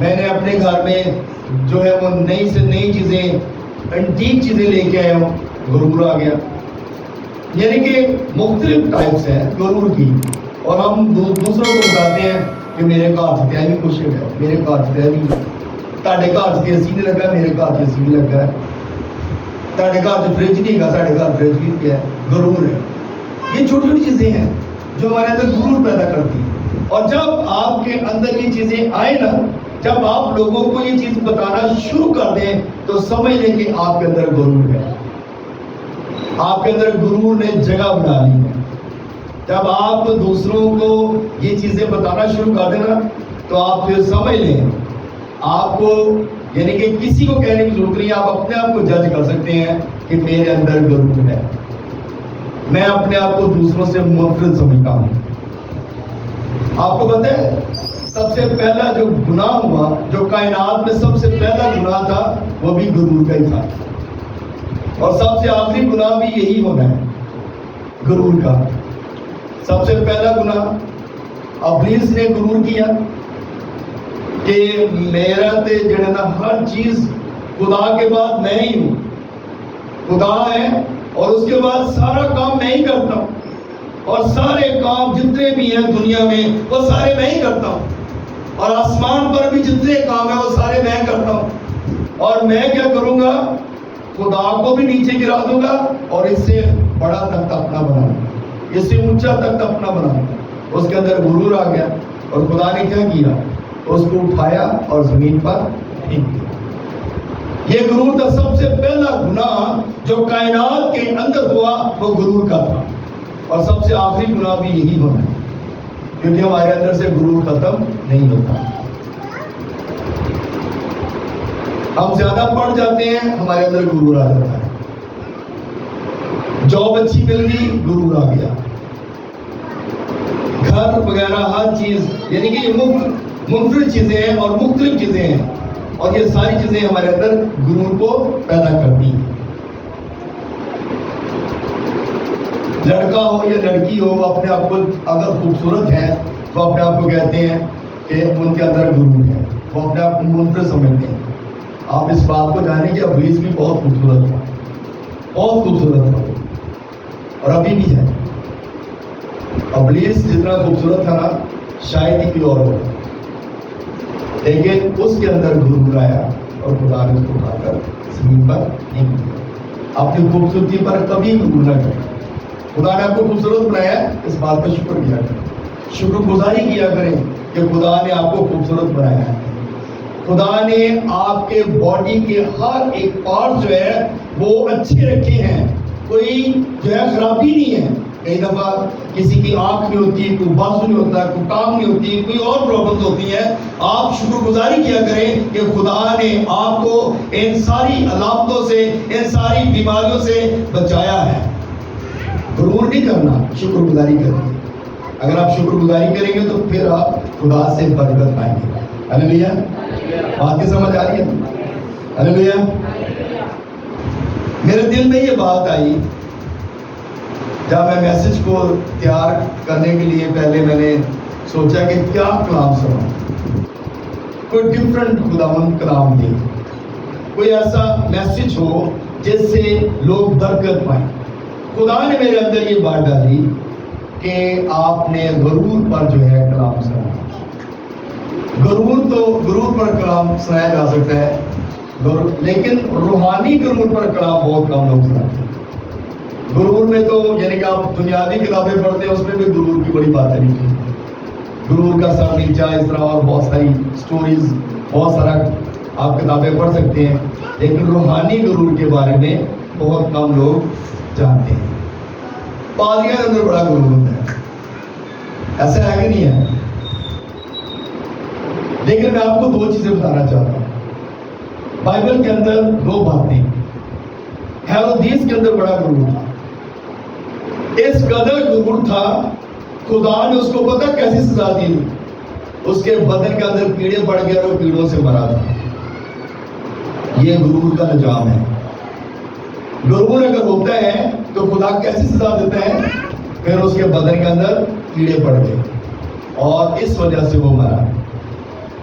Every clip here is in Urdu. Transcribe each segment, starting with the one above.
میں نے اپنے گھر میں جو ہے وہ نئی سے نئی چیزیں، انٹیک چیزیں لے کے آیا ہوں، غرور آ گیا. یعنی کہ مختلف ٹائپس ہیں غرور کی، اور ہم دوسروں کو بتاتے ہیں کہ میرے گھر سے بھی کچھ ہے، میرے گھر سے بھی تاڑے گھر سے اسی نہیں لگا، میرے گھر سے اسی نہیں لگا ہے، تاڑے گھر سے فریج نہیں گا، ساڑھے گھر فریج بھی کیا ہے، غرور ہے. یہ چھوٹی چھوٹی چیزیں ہیں جو ہمارے اندر غرور پیدا کرتی ہیں. اور جب آپ کے اندر یہ چیزیں آئیں نا، جب آپ لوگوں کو یہ چیز بتانا شروع کر دیں تو سمجھ لیں کہ آپ کے اندر غرور ہے، آپ کے اندر غرور نے جگہ بنا لی ہے. جب آپ دوسروں کو یہ چیزیں بتانا شروع کر دیں نا تو آپ پھر سمجھ لیں، آپ کو یعنی کہ کسی کو کہنے کی ضرورت نہیں، آپ اپنے آپ کو جج کر سکتے ہیں کہ میرے اندر غرور ہے. میں اپنے آپ کو دوسروں سے منفرد سمجھتا ہوں. آپ کو پتہ ہے سب سے پہلا جو گناہ ہوا، جو کائنات میں سب سے پہلا گناہ تھا، وہ بھی غرور کا ہی تھا، اور سب سے آخری گناہ بھی یہی ہونا ہے، غرور کا. سب سے پہلا گناہ ابلیس نے غرور کیا کہ میرا تے جڑا نا ہر چیز خدا کے بعد میں ہی ہوں، خدا ہے اور اس کے بعد سارا کام میں ہی کرتا ہوں، اور سارے کام جتنے بھی ہیں دنیا میں وہ سارے میں ہی کرتا ہوں، اور آسمان پر بھی جتنے کام ہیں وہ سارے میں کرتا ہوں. اور میں کیا کروں گا، خدا کو بھی نیچے گرا دوں گا اور اس سے بڑا تخت اپنا بناؤں گا، اس سے اونچا تخت اپنا بناؤں گا. اس کے اندر غرور آ گیا، اور خدا نے کیا کیا، اس کو اٹھایا اور زمین پر پھینک دیا. یہ غرور کا سب سے پہلا گناہ جو کائنات کے اندر ہوا وہ غرور کا تھا، اور سب سے آخری گناہ بھی یہی ہونا ہے، کیونکہ ہمارے اندر سے غرور ختم نہیں ہوتا. ہم زیادہ پڑھ جاتے ہیں، ہمارے اندر غرور آ جاتا ہے. جاب اچھی مل گئی، غرور آ گیا. گھر وغیرہ ہر چیز، یعنی کہ یہ منفرد چیزیں ہیں اور مختلف چیزیں ہیں، اور یہ ساری چیزیں ہمارے اندر غرور کو پیدا کرتی ہیں. لڑکا ہو یا لڑکی ہو، وہ اپنے آپ کو اگر خوبصورت ہے تو اپنے آپ کو کہتے ہیں کہ ان کے اندر غرور ہے، وہ اپنے آپ کو منفرد سمجھتے ہیں. آپ اس بات کو جانیں کہ ابلیس بھی بہت خوبصورت تھا، بہت خوبصورت تھا، اور ابھی بھی ہے. ابلیس جتنا خوبصورت تھا نا شاید ہی کوئی اور ہوگا، لیکن اس کے اندر غرور آیا اور خدا نے اس کو اٹھا کر زمین پر پھینک دیا. اپنی خوبصورتی پر کبھی غرور نہ کریں. خدا نے آپ کو خوبصورت بنایا ہے، اس بات کا شکر کیا کریں، شکر گزاری کیا کریں کہ خدا نے آپ کو خوبصورت بنایا ہے. خدا نے آپ کے باڈی کے ہر ایک پارٹ جو ہے وہ اچھے رکھے ہیں، کوئی جو ہے خرابی نہیں ہے. کئی دفعہ کسی کی آنکھ نہیں ہوتی، کوئی بازو نہیں ہوتا، کوئی ٹانگ نہیں ہوتی، کوئی اور پرابلمز ہوتی ہیں. آپ شکر گزاری کیا کریں کہ خدا نے آپ کو ان ساری علامتوں سے، ان ساری بیماریوں سے بچایا ہے. غرور نہیں کرنا، شکر گزاری کریں. اگر آپ شکر گزاری کریں گے تو پھر آپ خدا سے برکت پائیں گے. ہلیلویا. بات کی سمجھ آ رہی ہے؟ ہلیلویا. میرے دل میں یہ بات آئی جب میں میسج کو تیار کرنے کے لیے پہلے میں نے سوچا کہ کیا کلام سناؤں، کوئی ڈفرنٹ خداوند کلام دے، کوئی ایسا میسج ہو جس سے لوگ برکت پائیں. خدا نے میرے اندر یہ بات ڈالی کہ آپ نے غرور پر جو ہے کلام سنایا. غرور پر کلام سنایا جا سکتا ہے، لیکن روحانی غرور پر کلام بہت کم لوگ سناتے ہیں. غرور میں تو یعنی کہ آپ دنیاوی کتابیں پڑھتے ہیں، اس میں بھی غرور کی بڑی باتیں لکھی ہیں. غرور کا سر نیچا، اس طرح اور بہت ساری سٹوریز، بہت سارا آپ کتابیں پڑھ سکتے ہیں، لیکن روحانی غرور کے بارے میں بہت کم لوگ جانتے ہیں. پادریوں کے اندر بڑا غرور ہوتا ہے، ایسا ہے کہ نہیں ہے؟ لیکن میں آپ کو دو چیزیں بتانا چاہتا ہوں. بائبل کے اندر دو باتیں. ہیرودیس کے اندر بڑا غرور تھا، اس قدر غرور تھا خدا نے اس کو پتہ کیسی سزا دی، اس کے بدن کے اندر کیڑے پڑ گئے اور وہ کیڑوں سے مرا تھا. یہ غرور کا نظام ہے. غرور اگر ہوتا ہے تو خدا کیسی سزا دیتا ہے، پھر اس کے بدن کے اندر کیڑے پڑ گئے اور اس وجہ سے وہ مرا.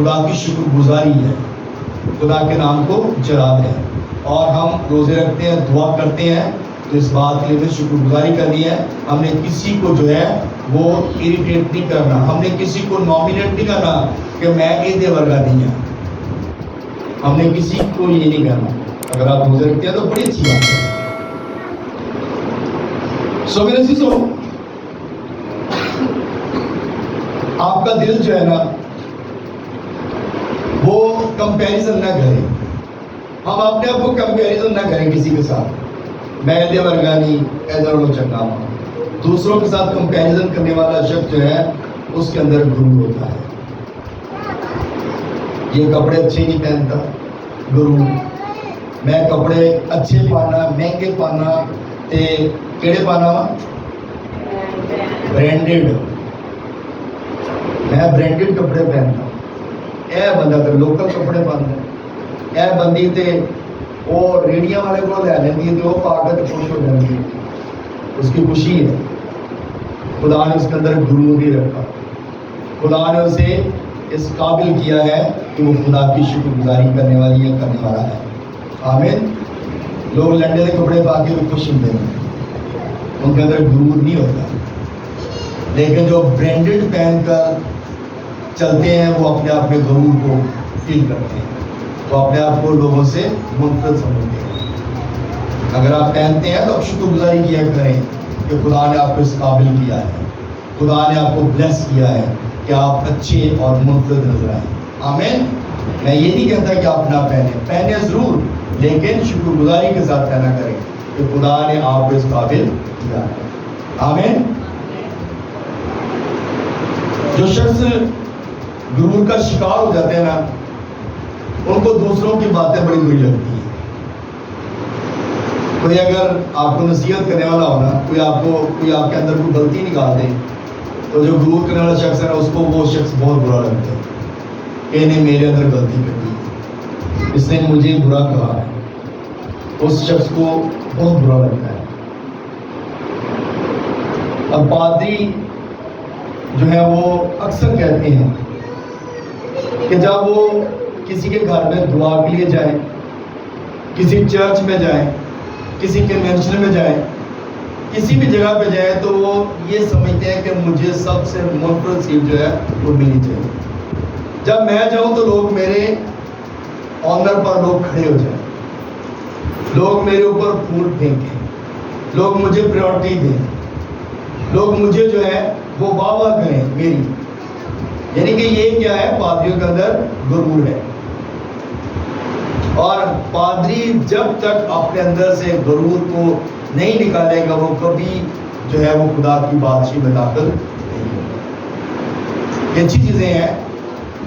خدا کی شکر گزاری ہے، خدا کے نام کو جلال ہے، اور ہم روزے رکھتے ہیں، دعا کرتے ہیں، تو اس بات کے لیے شکر گزاری کرنی ہے۔ ہم نے کسی کو جو ہے وہ اریٹیٹ نہیں کرنا، ہم نے کسی کو نامینیٹ نہیں کرنا کہ میں ایدے ورگا نہیں ہوں، ہم نے کسی کو یہ نہیں کرنا۔ اگر آپ روزے رکھتے ہیں تو بڑی اچھی بات ہے۔ سو میرے عزیزو، آپ کا دل جو ہے نا وہ کمپیریزن نہ کرے، ہم اپنے آپ کو کمپیریزن نہ کریں کسی کے ساتھ، میں ایدے ورگا نہیں، ادھر لو چنگا ہوں۔ دوسروں کے ساتھ کمپیریزن کرنے والا شخص جو ہے اس کے اندر غرور ہوتا ہے۔ یہ کپڑے اچھے نہیں پہنتا، غرور، میں کپڑے اچھے پانا، مہنگے پانا، تے کیڑے پانا وا برانڈیڈ، میں برانڈیڈ کپڑے پہنتا، اے بندہ تے لوکل کپڑے پہنتا، اے بندی تے وہ ریڑیاں والے کو لے لینی تے وہ پا کے خوش ہو جاتی ہے، اس کی خوشی ہے۔ خدا نے اس کے اندر غرور نہیں رکھا، خدا نے اسے اس قابل کیا ہے کہ وہ خدا کی شکر گزاری کرنے والی ہے، کرنے والا ہے۔ آمین۔ لوگ لنڈے کے کپڑے پا کے بھی خوش ہوتے ہیں، ان کے اندر غرور نہیں ہوتا، لیکن جو برانڈیڈ پہن کر چلتے ہیں وہ اپنے آپ میں غرور کو فیل کرتے ہیں، وہ اپنے آپ کو لوگوں سے منفرد سمجھتے ہیں۔ اگر آپ پہنتے ہیں تو آپ شکر گزاری کیا کریں کہ خدا نے آپ کو اس قابل کیا ہے، خدا نے آپ کو بلیس کیا ہے کہ آپ اچھے اور منفرد نظر آئیں۔ آمین۔ میں یہ نہیں کہتا کہ آپ نہ پہنے ضرور، لیکن شکر گزاری کے ساتھ پہنا کریں کہ خدا نے آپ کو اس قابل کیا ہے۔ آمین۔ جو شخص غرور کا شکار ہو جاتے ہیں نا، ان کو دوسروں کی باتیں بڑی بری لگتی ہیں۔ کوئی اگر آپ کو نصیحت کرنے والا ہونا، کوئی آپ کے اندر کوئی غلطی نکال دے، تو جو غرور کرنے والا شخص ہے نا، اس کو وہ شخص بہت برا لگتا ہے کہ انہیں میرے اندر غلطی کر دی، اس نے مجھے برا کہا ہے، اس شخص کو بہت برا لگتا ہے۔ اب پادری جو ہے وہ اکثر کہتے ہیں کہ جب وہ کسی کے گھر میں دعا کے لیے جائیں، کسی چرچ میں جائیں، کسی کنونشن میں جائیں، کسی بھی جگہ پہ جائیں، تو وہ یہ سمجھتے ہیں کہ مجھے سب سے منفرد سیٹ جو ہے وہ ملنی چاہیے۔ جب میں جاؤں تو لوگ میرے آنر پر لوگ کھڑے ہو جائیں، لوگ میرے اوپر پھول پھینکیں، لوگ مجھے پریورٹی دیں، لوگ مجھے جو ہے وہ واہ واہ کریں میری۔ یعنی کہ یہ کیا ہے؟ پادریوں کے اندر غرور ہے۔ اور پادری جب تک اپنے اندر سے غرور کو نہیں نکالے گا، وہ کبھی جو ہے وہ خدا کی بادشاہی میں داخل نہیں ہوگا۔ یہ اچھی چیزیں ہیں،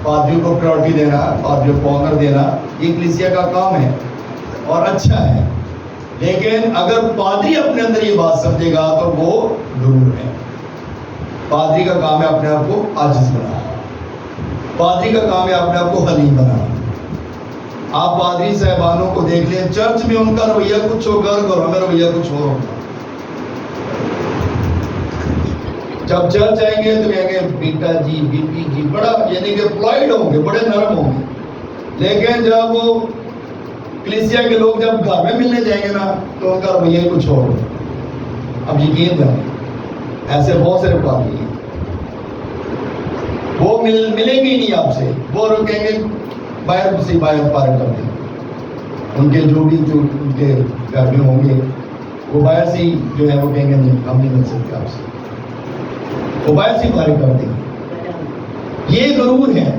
پادریوں کو پریورٹی دینا، پادریوں کو آنر دینا، یہ کلیسیا کا کام ہے اور اچھا ہے، لیکن اگر پادری اپنے اندر یہ بات سمجھے گا تو وہ غرور ہے۔ پادری کا کام ہے اپنے آپ کو عاجز بنانا، پادری کا کام ہے اپنے آپ کو حلیم بنانا۔ آپ پادری صاحبانوں کو دیکھ لیں، چرچ میں ان کا رویہ کچھ ہوگا اور ہمیں رویہ کچھ اور ہوگا۔ جب چرچ آئیں گے تو کہیں گے بیٹا جی، بی پی جی، بڑا یعنی کہ پلائڈ ہوں گے، بڑے نرم ہوں گے، لیکن جب وہ کلیسیا کے لوگ جب گھر میں ملنے جائیں گے نا تو ان کا رویہ کچھ اور ہوگا۔ اب یقین کریں، ایسے بہت سارے پادری ہیں، وہ ملیں گے ہی نہیں آپ سے، وہ کہیں گے باہر سے باہر پار کر دیں گے، ان کے جو ان کے گھر میں ہوں گے وہ باہر سے جو ہے وہ کہیں گے نہیں، ہم نہیں مل سکتے آپ سے، وہ باہر سے پار کر دیں گے۔ یہ غرور ہے۔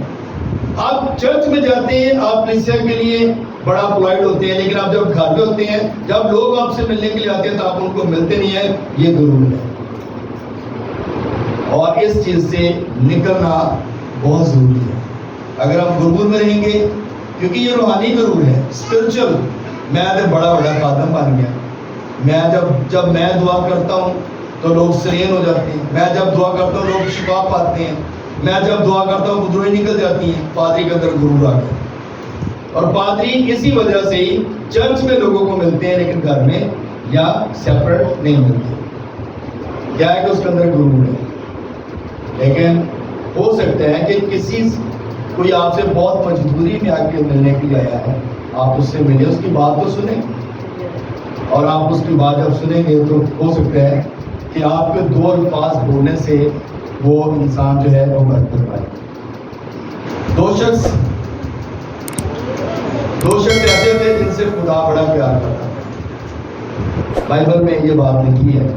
آپ چرچ میں جاتے ہیں، آپ کلیسیا کے لیے بڑا پولائٹ ہوتے ہیں، لیکن آپ جب گھر میں ہوتے ہیں، جب لوگ آپ سے ملنے کے لیے آتے ہیں تو آپ ان کو ملتے نہیں ہیں، یہ غرور ہے۔ اور اس چیز سے نکلنا بہت ضروری ہے۔ اگر ہم غرور میں رہیں گے، کیونکہ یہ روحانی غرور ہے، اسپرچل، میں تو بڑا خادم بن گیا، میں جب میں دعا کرتا ہوں تو لوگ سرین ہو جاتے ہیں، میں جب دعا کرتا ہوں لوگ شفا پاتے ہیں، میں جب دعا کرتا ہوں بدروئی نکل جاتی ہیں۔ پادری کے اندر غرور آ گیا، اور پادری اسی وجہ سے ہی چرچ میں لوگوں کو ملتے ہیں لیکن گھر میں یا سیپریٹ نہیں ملتے۔ کیا ہے کہ اس کے اندر غرور ہے۔ لیکن ہو سکتا ہے کہ کسی کوئی آپ سے بہت مجبوری میں آ کے ملنے کے لیے آیا ہے، آپ اس سے ملے، اس کی بات تو سنیں، اور آپ اس کی بات جب سنیں گے تو ہو سکتا ہے کہ آپ کے 2 الفاظ بولنے سے وہ انسان جو ہے وہ برکت پائے۔ 2 شخص ایسے تھے جن سے خدا بڑا پیار کرتا تھا۔ بائبل میں یہ بات لکھی ہے،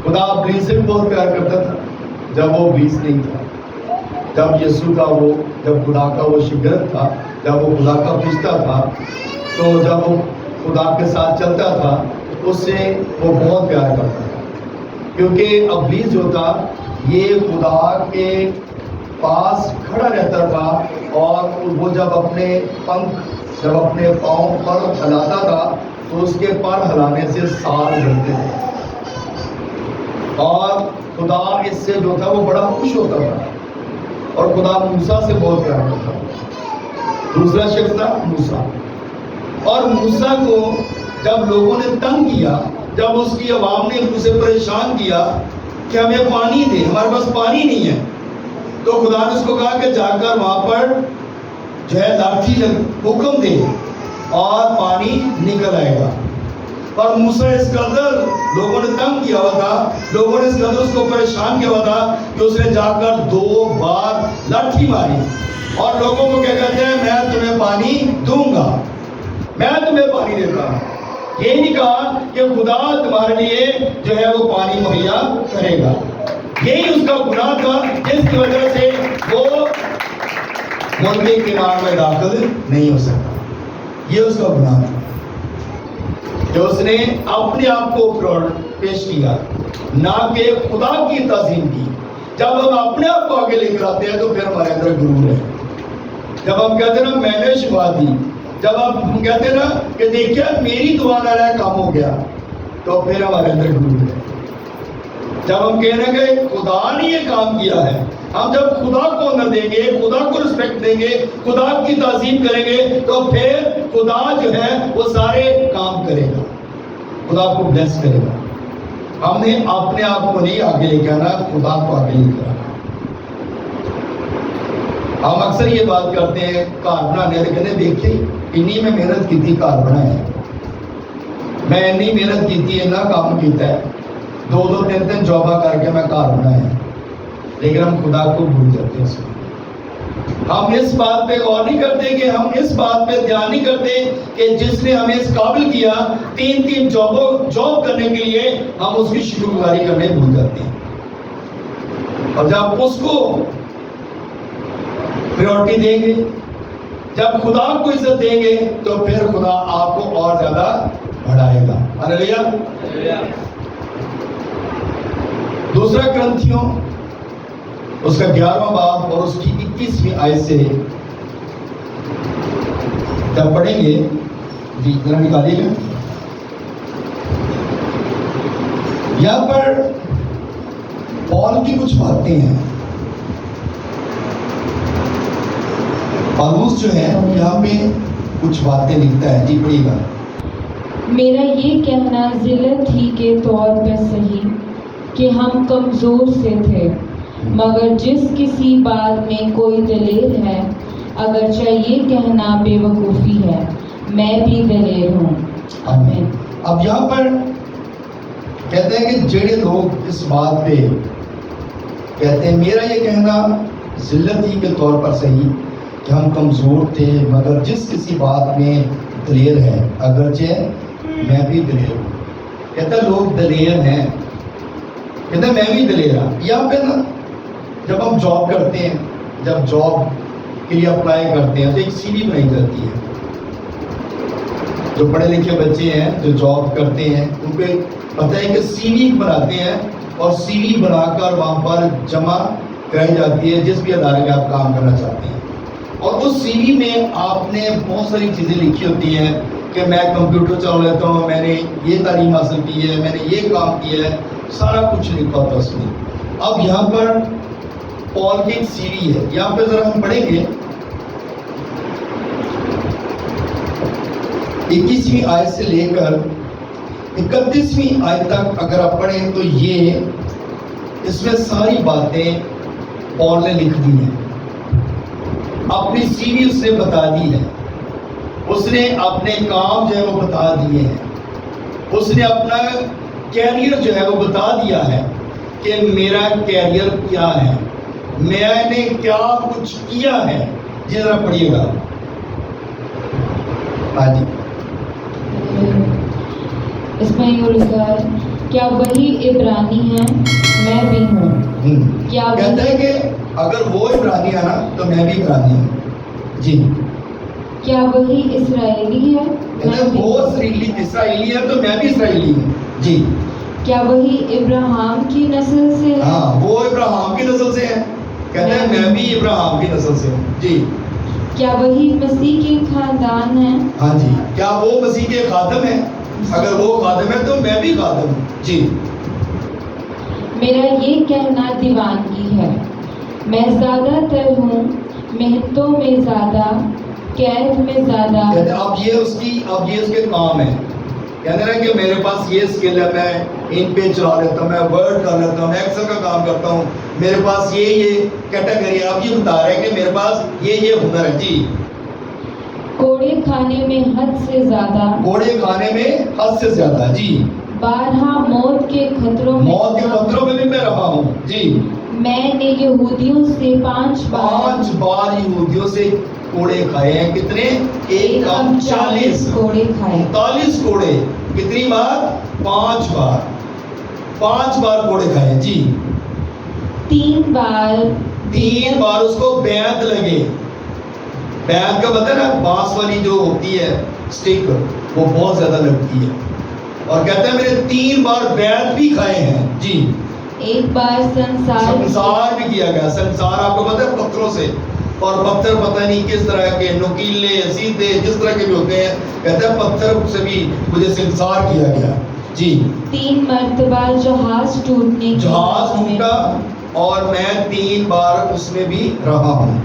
خدا ابلیس سے بھی بہت پیار کرتا تھا جب وہ ابلیس نہیں تھا، جب خدا کا وہ شاگرد تھا، جب وہ خدا کا فرشتہ تھا، تو جب وہ خدا کے ساتھ چلتا تھا اس سے وہ بہت پیار کرتا تھا، کیونکہ ابلیس جو تھا یہ خدا کے پاس کھڑا رہتا تھا، اور وہ جب اپنے پاؤں پر ہلاتا تھا تو اس کے پر ہلانے سے سار جلتے تھے، اور خدا اس سے جو تھا وہ بڑا خوش ہوتا تھا، اور خدا موسیٰ سے بہت پیار کرتا تھا۔ دوسرا شخص تھا موسیٰ، اور موسیٰ کو جب لوگوں نے تنگ کیا، جب اس کی عوام نے اسے پریشان کیا کہ ہمیں پانی دے، ہمارے پاس پانی نہیں ہے، تو خدا نے اس کو کہا کہ جا کر وہاں پر جو ہے لاٹھی حکم دے اور پانی نکل آئے گا۔ اور موسیٰ اس قدر لوگوں نے تنگ کیا ہوا تھا، لوگوں نے اس قدر اس کو پریشان کیا ہوا تھا کہ اس نے جا کر 2 بار لاٹھی ماری، اور لوگوں کو کیا کہتے ہیں، میں تمہیں پانی دوں گا، میں تمہیں پانی دیتا ہوں۔ یہ نہیں کہا کہ خدا تمہارے لیے جو ہے وہ پانی مہیا کرے گا۔ یہی اس کا گناہ تھا جس کی وجہ سے وہ ملک کے کنار میں داخل نہیں ہو سکتا۔ یہ اس کا گناہ تھا کہ اس نے اپنے آپ کو فراڈ پیش کیا، نہ کہ خدا کی تعظیم کی۔ جب ہم اپنے آپ کو آگے لے کر آتے ہیں تو پھر ہمارے اندر غرور ہے۔ جب ہم کہتے ہیں نا میں نے شفا دی، جب ہم کہتے ہیں نا کہ دیکھیے میری دعا نہ کام ہو گیا، تو پھر ہمارے اندر غرور ہے۔ جب ہم کہہ رہے ہیں کہ خدا نے یہ کام کیا ہے، ہم جب خدا کو آنر دیں گے، خدا کو رسپیکٹ دیں گے، خدا کی تعظیم کریں گے، تو پھر خدا جو ہے وہ سارے کام کرے گا، خدا کو بلیس کرے گا۔ ہم نے اپنے آپ کو نہیں آگے لے کے آنا، خدا کو آگے لے کے آنا۔ ہم اکثر یہ بات کرتے ہیں گھر بنانے والے کہتے ہیں دیکھیں انی میں محنت کی تھی گھر بنایا، میں انی محنت کی تھی اتنا کام کیتا ہے، 2 3 جاباں کر کے میں گھر بنایا، لیکن ہم خدا کو بھول جاتے ہیں۔ ہم اس بات پہ غور نہیں کرتے، کہ ہم اس بات پہ دھیان نہیں کرتے کہ جس نے ہمیں اس قابل کیا 3 جاب کرنے کے لیے، ہم اس کی شکر گزاری کرنے بھول جاتے ہیں، اور جب اس کو پریورٹی دیں گے، جب خدا کو عزت دیں گے، تو پھر خدا آپ کو اور زیادہ بڑھائے گا۔ ہاللیلویہ۔ دوسرا کرنتھیوں اس کا 11واں باب اور اس کی 21ویں آیت سے جب پڑھیں گے، جی ذرا نکالیے گا، یہاں پر پال کی کچھ باتیں ہیں۔ پالوس جو ہے یہاں پہ کچھ باتیں لکھتا ہے، جی پڑھیے گا۔ میرا یہ کہنا ذلت ہی کے طور پر صحیح کہ ہم کمزور سے تھے، مگر جس کسی بات میں کوئی دلیر ہے، اگرچہ یہ کہنا بے وقوفی ہے، میں بھی دلیر ہوں۔ آمین۔ اب یہاں پر کہتے ہیں کہ جڑے لوگ اس بات پہ کہتے ہیں میرا یہ کہنا ذلت ہی کے طور پر صحیح کہ ہم کمزور تھے، مگر جس کسی بات میں دلیر ہے، اگرچہ میں بھی دلیر ہوں۔ کہتا ہے لوگ دلیر ہیں، کہتا ہے میں بھی دلیر ہوں۔ یہاں پہ نا جب ہم جاب کرتے ہیں، جب جاب کے لیے اپلائی کرتے ہیں تو ایک سی وی بنائی جاتی ہے۔ جو پڑھے لکھے بچے ہیں جو جاب کرتے ہیں ان کو پتہ ہے کہ سی وی بناتے ہیں، اور سی وی بنا کر وہاں پر جمع کرائی جاتی ہے جس بھی ادارے میں آپ کام کرنا چاہتے ہیں، اور اس سی وی میں آپ نے بہت ساری چیزیں لکھی ہوتی ہیں کہ میں کمپیوٹر چلا لیتا ہوں، میں نے یہ تعلیم حاصل کی ہے، میں نے یہ کام کیا ہے، سارا کچھ لکھا ہوتا ہے اس میں۔ اب یہاں پر پال کی ایک سی وی ہے، یہاں پہ ذرا ہم پڑھیں گے 21ویں آیت سے لے کر 31ویں آیت تک اگر آپ پڑھیں تو یہ اس میں ساری باتیں پال نے لکھ دی ہیں۔ اپنی سی وی اس نے بتا دی ہے، اس نے اپنے کام جو ہے وہ بتا دیے ہیں، اس نے اپنا کیریئر جو ہے وہ بتا دیا ہے کہ میرا کیریئر کیا ہے، میں نے کیا کچھ کیا ہے. جی ذرا پڑھیے گا. ہاں جی. اس میں یہ لکھا ہے کیا وہی عبرانی ہے میں بھی ہوں. کیا کہتا ہے کہ اگر وہ عبرانی ہے نا تو میں بھی عبرانی ہوں. جی. کیا وہی اسرائیلی ہے کہتا ہے وہ اسرائیلی ہے تو میں بھی اسرائیلی ہوں. جی. کیا وہی ابراہیم کی نسل سے ہے؟ ہاں وہ ابراہیم کی نسل سے ہے. کہتا ہے میں بھی ابراہیم کی نسل سے ہوں. جی. کیا وہی مسیح کے خاندان ہے؟ ہاں جی. کیا وہ مسیح کے خادم ہیں؟ اگر وہ خادم ہے تو میں بھی خادم ہوں. جی. میرا یہ کہنا دیوانگی ہے، میں زیادہ تر ہوں، محنتوں میں زیادہ، قید میں زیادہ. کہتے ہیں اب یہ اس کے کام ہے. کہتے ہیں کہ میرے پاس یہ اسکل ہے، میں ان پہ چلا لیتا ہوں، میں ورڈ کر لیتا ہوں، میں ایکسل کا کام کرتا ہوں، میرے پاس یہ کیٹیگری ہے. اب یہ بتا رہے ہیں کہ میرے پاس یہ ہنر ہے. جی. کوڑے کھانے میں حد سے زیادہ، کوڑے کھانے میں حد سے زیادہ. جی. بارہا موت کے خطروں میں میں رہا ہوں. جی. میں نے یہودیوں سے 5 بار یہودیوں سے کوڑے کھائے ہیں. کتنے؟ 40 کوڑے کھائے. 40 کوڑے. کتنی بار؟ 5 بار. 5 بار کوڑے کھائے. جی. 3 بار اس کو بیعت لگے. بیعت کا مطلب ہے بانس والی جو ہوتی ہے سٹک، وہ بہت زیادہ لگتی ہے. اور کہتے ہیں میرے 3 بار بیعت بھی کھائے ہیں. جی. 1 بار سنسار بھی کیا گیا. سنسار آپ کو پتہ ہے پتھروں سے، اور پتھر پتہ نہیں کس طرح کے نوکیلے سیدھے جس طرح کے بھی ہوتے ہیں، کہتے ہیں پتھر سے بھی مجھے سنسار کیا گیا. جی. 3 مرتبہ جہاز ٹوٹا اور میں 3 بار اس میں بھی رہا ہوں.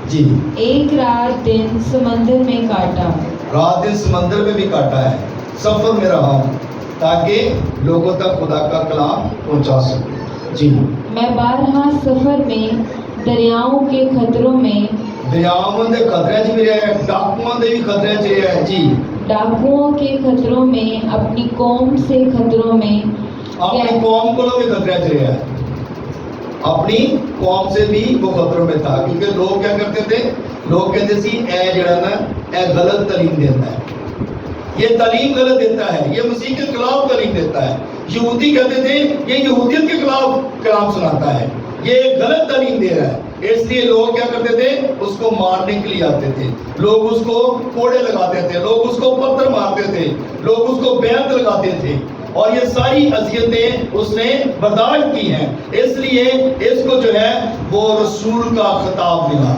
جی. 1 رات دن سمندر میں کاٹا. رات دن سمندر میں بھی کاٹا ہے. سفر میں رہا ہوں تاکہ لوگوں تک خدا کا کلام پہنچا سکوں. جی. میں بارہا سفر میں دریاؤں کے خطروں میں، دریاؤں دے خطرے چ بھی رہا ہے، ڈاکوؤں دے بھی خطرے چ رہا ہے. جی. ڈاکوؤں کے خطروں میں، اپنی قوم سے خطروں میں، اپنی قوم کو بھی خطرے چ رہا ہے. اپنی قوم سے بھی وہ خطروں میں تھا، کیونکہ لوگ کیا کرتے تھے؟ لوگ کہتے سی اے جڑا نا اے غلط تعلیم دیتا ہے، یہ تعلیم غلط دیتا ہے، یہ مسیح کے خلاف تعلیم دیتا ہے. یہودی کہتے تھے یہ یہودیت کے خلاف کلام سناتا ہے، یہ غلط تعلیم دے رہا ہے. اس لیے لوگ کیا کرتے تھے؟ اس کو مارنے کے لیے آتے تھے. لوگ اس کو کوڑے لگاتے تھے، لوگ اس کو پتھر مارتے تھے، لوگ اس کو بیعت لگاتے تھے. اور یہ ساری اذیتیں اس نے برداشت کی ہیں. اس لیے اس کو جو ہے وہ رسول کا خطاب ملا.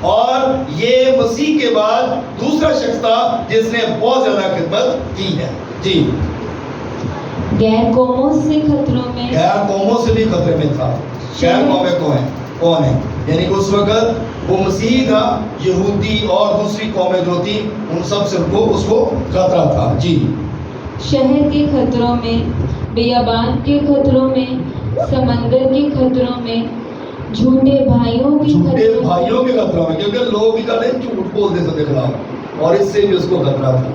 اور یہ مسیح کے بعد دوسرا شخص تھا جس نے بہت زیادہ خدمت کی ہے. جی. غیر قوموں سے خطروں میں، غیر قوموں سے بھی خطرے میں تھا. غیر قومیں کون ہیں؟ یعنی کہ اس وقت وہ مسیح تھا، یہودی اور دوسری قومیں جو تھی ان سب سے اس کو خطرہ تھا. جی. شہر کے خطروں میں، بیابان کے خطروں میں، سمندر کے خطروں میں، جھوٹے بھائیوں کے خطروں میں، کیونکہ لوگ بھی کہتے ہیں جھوٹ بولتے سب کے خلاف، اور اس سے بھی اس کو خطرہ تھا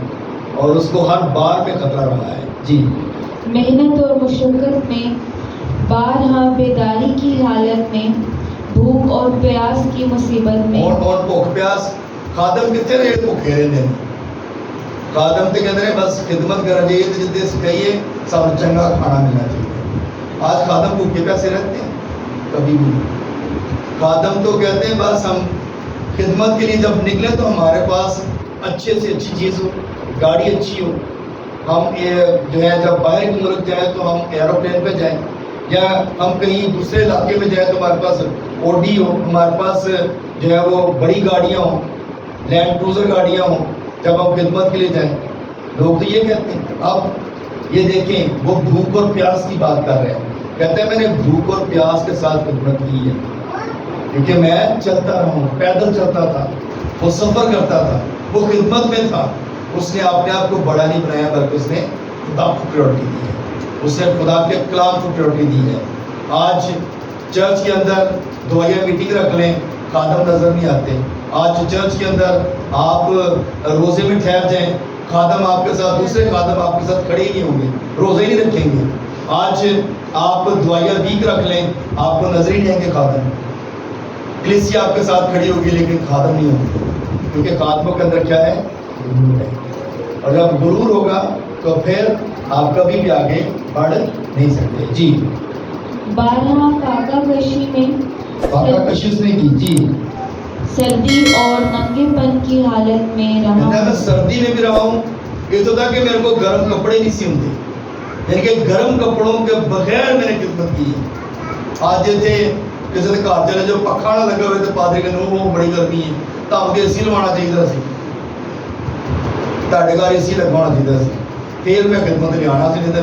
اور اس کو ہر بار میں خطرہ رہا ہے. جی. محنت اور مشقت میں، بارہا بیداری کی حالت میں، بھوک اور پیاس کی مصیبت میں. اور بھوک پیاس. خادم کتنے رہے؟ بھوکے رہتے ہیں. خادم تو کہتے ہیں بس خدمت کرنا چاہیے تو جتنے سکھائیے سب چنگا کھانا ملنا چاہیے. آج خادم بھوکے پیاسے رہتے ہیں؟ کبھی بھی. خادم تو کہتے ہیں بس ہم خدمت کے لیے جب نکلیں تو ہمارے پاس اچھے سے اچھی چیز ہو، گاڑی اچھی ہو، ہم جو ہے جب باہر کے ملک جائیں تو ہم ایروپلین پہ جائیں، یا ہم کہیں دوسرے علاقے میں جائیں تو ہمارے پاس اوڈی ہو، ہمارے پاس جو ہے وہ بڑی گاڑیاں ہوں، لینڈ کروزر گاڑیاں ہوں جب ہم خدمت کے لیے جائیں. لوگ تو یہ کہتے ہیں. اب یہ دیکھیں وہ بھوک اور پیاس کی بات کر رہے ہیں. کہتے ہیں میں نے بھوک اور پیاس کے ساتھ خدمت کی ہے، کیونکہ میں چلتا رہا ہوں، پیدل چلتا تھا، وہ سفر کرتا تھا، وہ خدمت میں تھا. اس نے اپنے آپ کو بڑا نہیں بنایا بلکہ اس نے خدا کو پریورٹی دی ہے، اس نے خدا کے کلام کو پریورٹی دی ہے. آج چرچ کے اندر دعائیہ میٹنگ رکھ لیں خادم نظر نہیں آتے. آج چرچ کے اندر آپ روزے میں ٹھہر جائیں, خادم آپ کے ساتھ, دوسرے خادم آپ کے ساتھ کھڑے نہیں ہوں گے, روزے نہیں رکھیں گے. آج آپ دعائیہ ویک رکھ لیں, آپ کو نظر ہی نہیں آئیں گے خادم. کلیسیا آپ کے ساتھ کھڑی ہوگی لیکن خادم نہیں ہوگی, کیونکہ خادموں کے اندر کیا ہے؟ غرور ہے. اور جب غرور ہوگا تو پھر آپ کبھی بھی آگے بڑھ نہیں سکتے. جی 12 فاقہ کشی میں فاقہ کشی اس نے کی. جی سردی اور ننگے پن کی حالت میں رہا. میں سردی میں بھی رہا ہوں. یہ تو تھا کہ میرے کو گرم کپڑے نہیں سیونتے, یعنی کہ گرم کپڑوں کے بغیر میں نے خدمت کی. آج تھے کسی نے گھر چلے جو پکھا نہ لگے ہوئے تو پادری کہ وہ بڑی گرمی ہے تو آپ کے اے سی لوانا چاہیے سی, تھوڑے گھر اے سی لگوانا چاہیے سی, پھر میں خدمت لے آنا سی. نہیں تو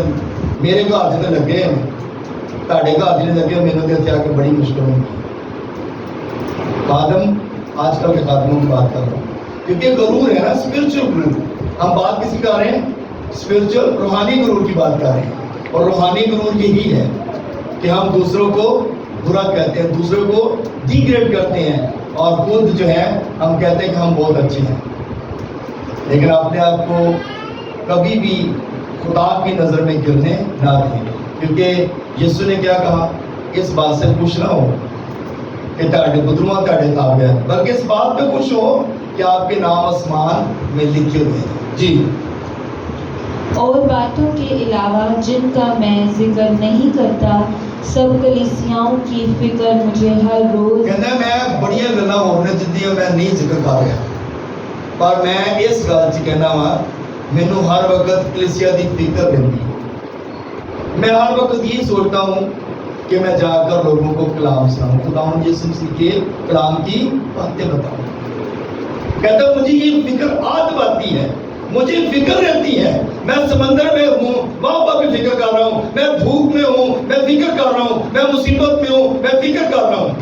میرے گھر سے تو لگے ہیں, تھوڑے گھر سے لگے, میرے تو اتنے آ کے بڑی مشکل ہوگی. خادم آج کل کے خادموں کی بات کر رہا ہوں, کیونکہ غرور ہے نا, اسپرچل غرور. ہم بات کسی کر رہے ہیں؟ اسپرچل روحانی غرور کی بات کر رہے ہیں. اور روحانی غرور یہی ہے کہ ہم دوسروں کو برا کہتے ہیں, دوسروں کو ڈیگریڈ کرتے ہیں, اور خود جو ہے ہم کہتے ہیں کہ ہم بہت اچھے ہیں. لیکن اپنے آپ کو کبھی بھی خدا کی نظر میں گرنے نہ دیں, کیونکہ یسوع نے کیا کہا؟ اس بات سے خوش نہ ہو کہ تاڑے بدرواں تاڑے تابع ہیں, بلکہ اس بات پہ خوش ہو کہ آپ کے نام آسمان میں لکھے ہوئے ہیں. جی اور باتوں کے علاوہ جن کا میں ذکر نہیں کرتا, سب کلیسیاؤں کی فکر مجھے ہر روز. کہنا میں بڑیاں گلاں ہونے جدیاں میں نہیں ذکر کر رہا, پر میں اس گل چ کہنا وا مینوں ہر وقت کلیسیا دی فکر رہتی ہے. میں ہر وقت یہ سوچتا ہوں کہ میں جا کر لوگوں کو کلام سناؤں, خداوند یسوع مسیح کے کلام کی باتیں بتاؤں. کہتا مجھے یہ فکر عادت آتی ہے, مجھے فکر رہتی ہے. میں سمندر میں ہوں, وہاں پر بھی فکر کر رہا ہوں, میں دھوپ میں ہوں, میں فکر کر رہا ہوں, میں مصیبت میں ہوں, میں فکر کر رہا ہوں,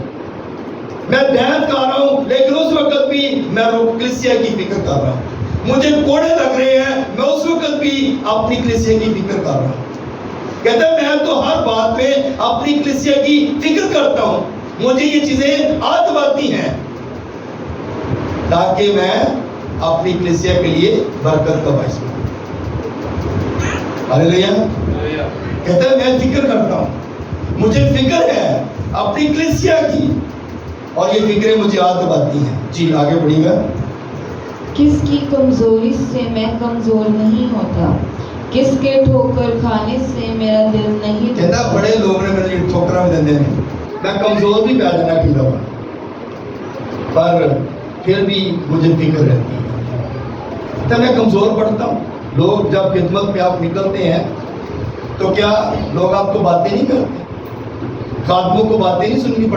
میں دہت کر رہا ہوں, لیکن اس وقت بھی میں کلیسیا کی فکر کر رہا ہوں. مجھے کوڑے لگ رہے ہیں, میں اس وقت بھی اپنی کلیسیا کی فکر کر رہا ہوں. کہتا ہے میں تو ہر بات میں اپنی کلیسیا کی فکر کرتا ہوں. مجھے یہ چیزیں عادت آتی ہیں تاکہ میں اپنی کلیسیا کے لیے برکت کا باعث بنوں. ہاللیلویا. کہتا ہے میں فکر کرتا ہوں, مجھے فکر ہے اپنی کلیسیا کی, اور یہ فکریں مجھے عادت آتی ہیں. جی آگے بڑھیے گا. کس کی کمزوری سے میں کمزور نہیں ہوتا, کس کے ٹھوکر کھانے سے میرا دل نہیں. کہتا بڑے لوگ نے میرے لیے ٹھوکرا بھی دیندے ہیں, میں کمزور بھی پہ جانا کی دوا, پر پھر بھی مجھے فکر رہتی ہے. تو میں کمزور پڑتا ہوں. لوگ جب خدمت میں آپ نکلتے ہیں تو کیا لوگ آپ کو باتیں نہیں کرتے؟ خادموں کو باتیں نہیں سننی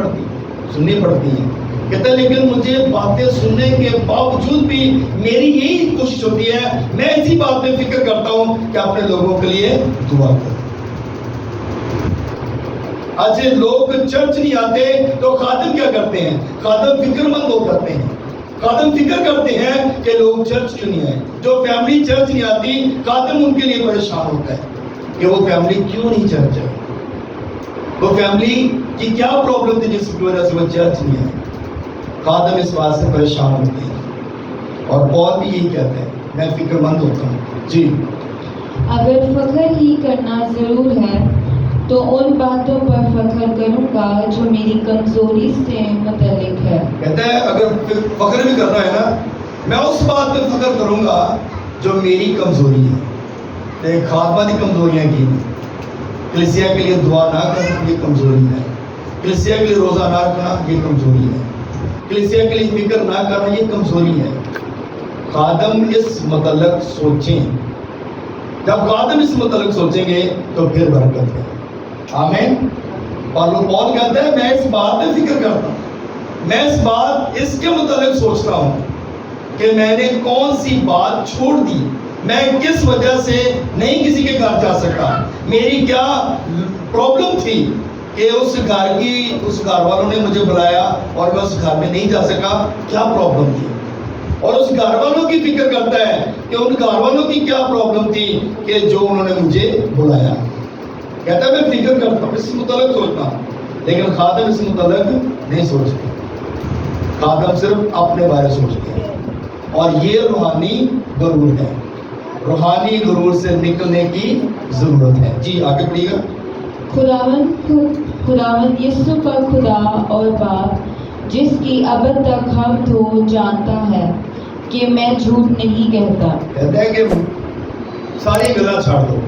پڑتی ہیں. کہتا ہے لیکن مجھے باتیں سننے کے باوجود بھی میری یہی کوشش ہوتی ہے, میں اسی بات میں فکر کرتا ہوں کہ اپنے لوگوں کے لیے دعا کروں. آج لوگ چرچ نہیں آتے تو خادم کیا کرتے ہیں؟ خادم فکر مند ہو کرتے ہیں. خادم فکر کرتے ہیں کہ لوگ چرچ کیوں نہیں آئے. جو فیملی چرچ نہیں آتی, خادم ان کے لیے پریشان ہوتا ہے کہ وہ فیملی کیوں نہیں چرچ آئی, وہ فیملی کی کیا پرابلم تھی جس کی وجہ سے وہ چرچ نہیں آئے. خادم اس بات سے پریشان ہوتے ہیں, اور پال بھی یہی کہتے ہیں میں فکر مند ہوتا ہوں. جی اگر فخر ہی کرنا ضرور ہے تو ان باتوں پر فخر کروں گا جو میری کمزوری سے متعلق ہے. کہتا ہے اگر فخر بھی کرنا ہے نا, میں اس بات پہ فخر کروں گا جو میری کمزوری ہے. خادمہ کی کمزوریاں کی, کلیسیا کے لیے دعا نہ کرنا یہ کمزوری ہے, کلیسیا کے لیے روزہ نہ رکھنا یہ کمزوری ہے, کلیسیا کے لیے فکر نہ کرنا یہ کمزوری ہے. خادم اس متعلق سوچیں. جب خادم اس متعلق سوچیں گے تو پھر برکت ہے. آمین. اور پال کہتا ہے میں اس بات پہ فکر کرتا ہوں, میں اس کے متعلق سوچتا ہوں کہ میں نے کون سی بات چھوڑ دی, میں کس وجہ سے نہیں کسی کے گھر جا سکا, میری کیا پرابلم تھی کہ اس گھر والوں نے مجھے بلایا اور میں اس گھر میں نہیں جا سکا, کیا پرابلم تھی. اور اس گھر والوں کی فکر کرتا ہے کہ ان گھر والوں کی کیا پرابلم تھی کہ جو انہوں نے مجھے بلایا. کہتا ہے میں فکر کرتا ہوں, اس متعلق سوچتا ہوں, لیکن خادم اس متعلق نہیں سوچتے. خادم صرف اپنے بارے سوچتے ہیں، اور یہ روحانی غرور ہے۔ روحانی غرور سے نکلنے کی ضرورت ہے۔ جی آگے پڑھیے گا۔ خداوند یسوع کا خدا اور باپ جس کی ابد تک حمد ہو جانتا ہے کہ میں جھوٹ نہیں کہتا۔ کہتے ہیں کہ ساری گلا چھاڑ دو،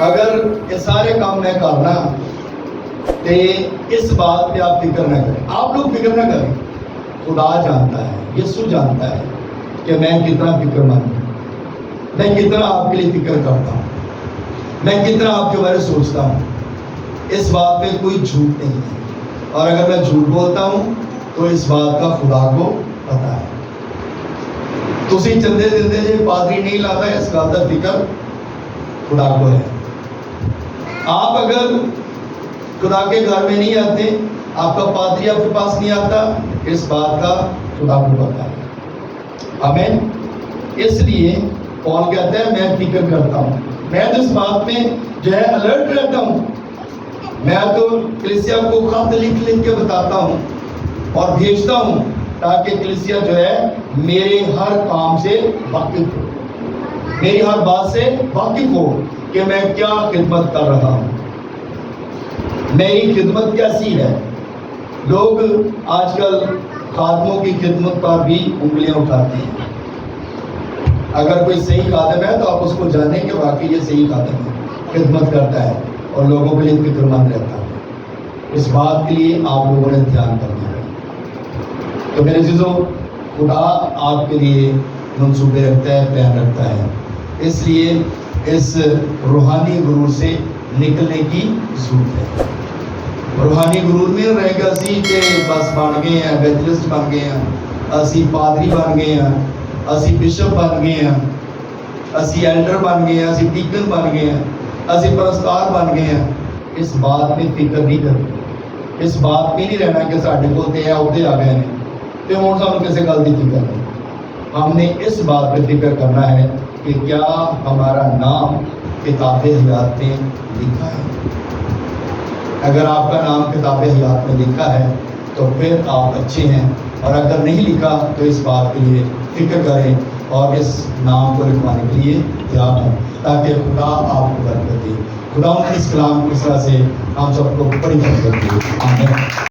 اگر یہ سارے کام میں کرنا تو اس بات پہ آپ فکر نہ کریں، آپ لوگ فکر نہ کریں، خدا جانتا ہے، یسوع جانتا ہے کہ میں کتنا فکر مند ہوں، میں کتنا آپ کے لیے فکر کرتا ہوں، میں کتنا آپ کے بارے سوچتا ہوں۔ اس بات پہ کوئی جھوٹ نہیں ہے، اور اگر میں جھوٹ بولتا ہوں تو اس بات کا خدا کو پتا ہے۔ تسی چندے دیندے جے پادری نہیں لاتا ہے، اس بات کا فکر خدا کو ہے۔ آپ اگر خدا کے گھر میں نہیں آتے، آپ کا پادری آپ کے پاس نہیں آتا، اس بات کا خدا کو پتا ہے۔ آمین۔ اس لیے پال کہتا ہے میں فکر کرتا ہوں، میں تو اس بات میں جو ہے الرٹ رہتا ہوں، میں تو کلیسیا کو خط لکھ کے بتاتا ہوں اور بھیجتا ہوں تاکہ کلیسیا جو ہے میرے ہر کام سے واقف ہو، میری ہر بات سے واقف ہو کہ میں کیا خدمت کر رہا ہوں، میری خدمت کیسی ہے۔ لوگ آج کل خادموں کی خدمت پر بھی انگلیاں اٹھاتے ہیں۔ اگر کوئی صحیح خادم ہے تو آپ اس کو جانیں کہ واقعی یہ صحیح خادم ہے، خدمت کرتا ہے اور لوگوں کے لیے فکر مند رہتا ہے۔ اس بات کے لیے آپ لوگوں نے دھیان کرنا ہے۔ تو میرے عزیزوں، خدا آپ کے لیے منصوبے رکھتا ہے، پلان رکھتا ہے، اس لیے اس روحانی غرور سے نکلنے کی ضرورت ہے۔ روحانی غرور میں رہ گیا اسی کہ بس بن گئے ہیں، ایونجلسٹ بن گئے ہیں، اسی پادری بن گئے ہیں، اسی بشپ بن گئے ہیں، اسی ایلڈر بن گئے ہیں، اسی ڈیکن بن گئے ہیں، اسی پرستار بن گئے ہیں۔ اس بات میں فکر نہیں کرتے، اس بات میں نہیں رہنا کہ ساڈے کول تے عہدے آ گئے ہیں تے ہن سانوں کسے گل دی فکر نہیں۔ ہم نے اس بات پہ فکر کرنا ہے کہ کیا ہمارا نام کتاب حیات میں لکھا ہے۔ اگر آپ کا نام کتاب حیات میں لکھا ہے تو پھر آپ اچھے ہیں، اور اگر نہیں لکھا تو اس بات کے لیے فکر کریں اور اس نام کو لکھوانے کے لیے تیار ہوں تاکہ خدا آپ کو برکت دے۔ خدا اس کلام کی طرح سے ہم سب کو بڑی برکت دے۔ آمین۔